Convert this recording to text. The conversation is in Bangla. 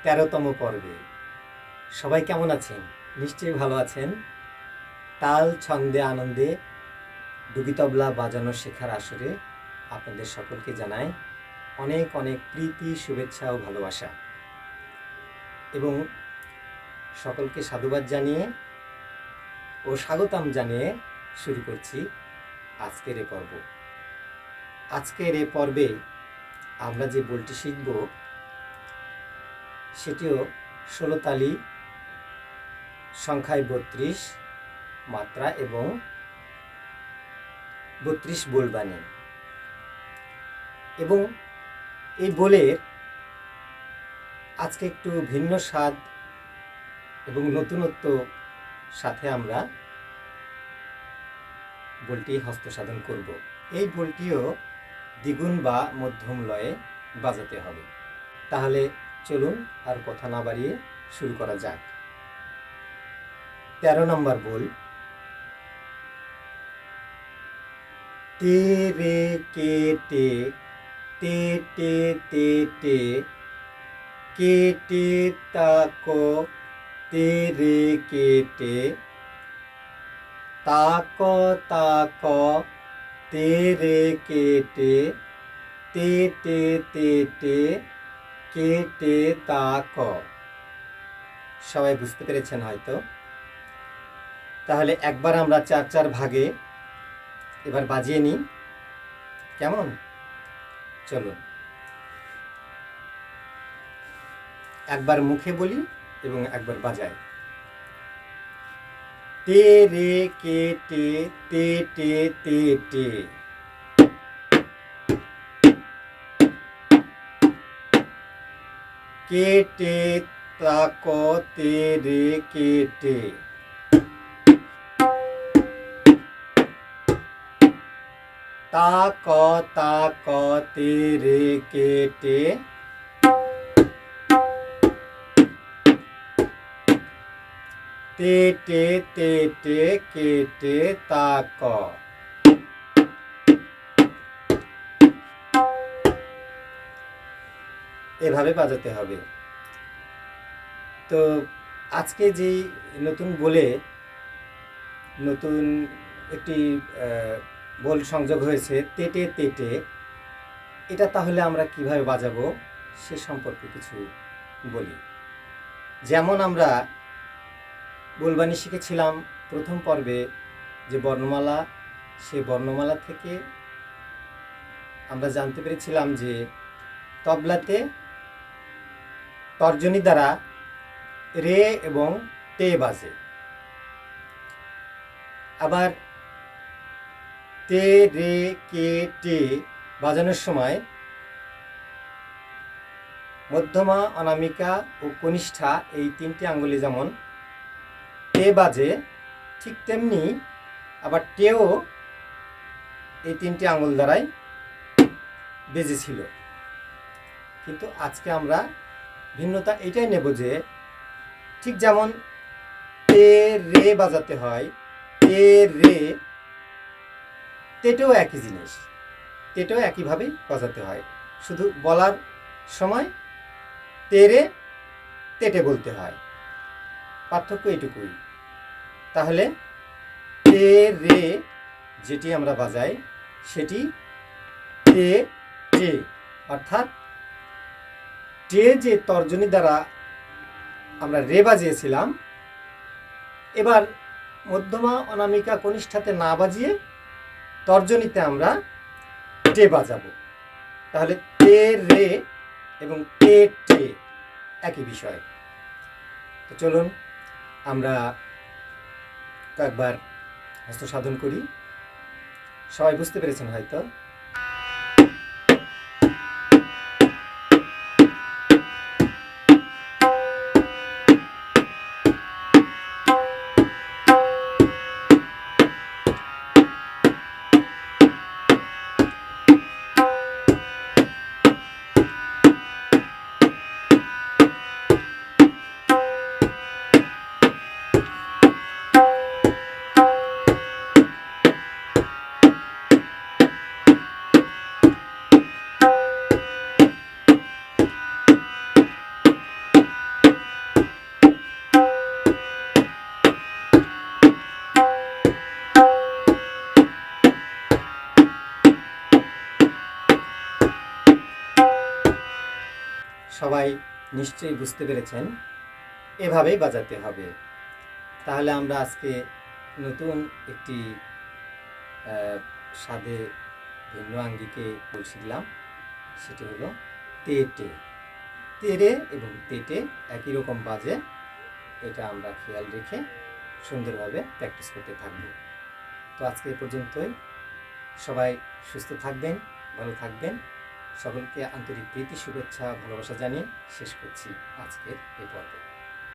১৩তম পর্বে। সবাই কেমন আছেন? নিশ্চয়ই ভালো আছেন। তাল ছন্দে আনন্দে ডুগি তবলা বাজানো শেখার আসরে আপনাদের সকলকে জানাই অনেক অনেক প্রীতি, শুভেচ্ছা ও ভালোবাসা, এবং সকলকে সাধুবাদ জানিয়ে ও স্বাগতম জানিয়ে শুরু করছি আজকের এ পর্ব। আজকের এ পর্বে আমরা যে বলটি শিখব সেটিও ১৬ তালি, সংখ্যায় ৩২, মাত্রা এবং ৩২ বোলবাণী। এবং এই বোলের আজকে একটু ভিন্ন স্বাদ এবং নতুনত্ব সাথে আমরা বোলটি হস্তসাধন করব। এই বোলটিও দ্বিগুণ বা মধ্যম লয়ে বাজাতে হবে। তাহলে চলুন আর কথা না বাড়িয়ে শুরু করা যাক। ১৩ নম্বর বোল। তে রে কে টে, তে টে তে টে, কে টে তা ক, তে রে কে টে, তা ক তা ক, তে রে কে টে, তে টে তে টে, কে টে তা ক। সবাই বুঝতে পেরেছেন হয়তো। তাহলে একবার আমরা ৪ ভাগে এবার বাজিয়ে নিই, কেমন? চলুন একবার মুখে বলি এবং একবার বাজাই। তে রে কে টে, তে টে তে টে, কে টে তা ক, তে রে কে টে, তা ক তা ক, তে রে কে টে, তে টে তে টে, কে টে তা ক। এভাবে বাজাতে হবে। তো আজকে যেই নতুন বলে নতুন একটি বোল সংযোগ হয়েছে, তেটে তেটে, এটা তাহলে আমরা কিভাবে বাজাবো সে সম্পর্কে কিছু বলি। যেমন আমরা বোলবাণী শিখেছিলাম প্রথম পর্বে, যে বর্ণমালা, সে বর্ণমালা থেকে আমরা জানতে পেরেছিলাম যে তবলাতে তর্জনী দ্বারা রে এবং টে বাজে। আবার তে রে কে টে বাজানোর সময় মধ্যমা, অনামিকা ও কনিষ্ঠা এই ৩টি আঙ্গুলে যেমন টে বাজে, ঠিক তেমনি আবার টেও এই ৩টি আঙ্গুল দ্বারাই বেজেছিল। কিন্তু আজকে আমরা ভিন্নতা এটাই নেব যে ঠিক যেমন তে রে বাজাতে হয়, তে রে, তেটেও একই জিনিস, তেটেও একইভাবেই বাজাতে হয়, শুধু বলার সময় তে রে তেটে বলতে হয়, পার্থক্য এটুকুই। তাহলে তে রে যেটি আমরা বাজাই সেটি তে টে, অর্থাৎ টে যে তর্জনী দ্বারা আমরা রে বাজিয়েছিলাম, এবার মধ্যমা, অনামিকা, কনিষ্ঠাতে না বাজিয়ে তর্জনীতে আমরা টে বাজাবো। তাহলে তে রে এবং তে টে একই বিষয়। তো চলুন আমরা কয়েকবার হস্তসাধন করি। সবাই বুঝতে পেরেছেন হয়তো। সবাই নিশ্চয়ই বুঝতে পেরেছেন, এভাবেই বাজাতে হবে। তাহলে আমরা আজকে নতুন একটি স্বাদে ভিন্ন আঙ্গিকে বল শিখলাম, সেটি হলো তেটে। তেরে এবং তেটে একই রকম বাজে, এটা আমরা খেয়াল রেখে সুন্দরভাবে প্র্যাকটিস করতে থাকব। তো আজকে এ পর্যন্তই। সবাই সুস্থ থাকবেন, ভালো থাকবেন। সকলকে আন্তরিক প্রীতি, শুভেচ্ছা, ভালোবাসা জানিয়ে শেষ করছি আজকের এই পর্ব।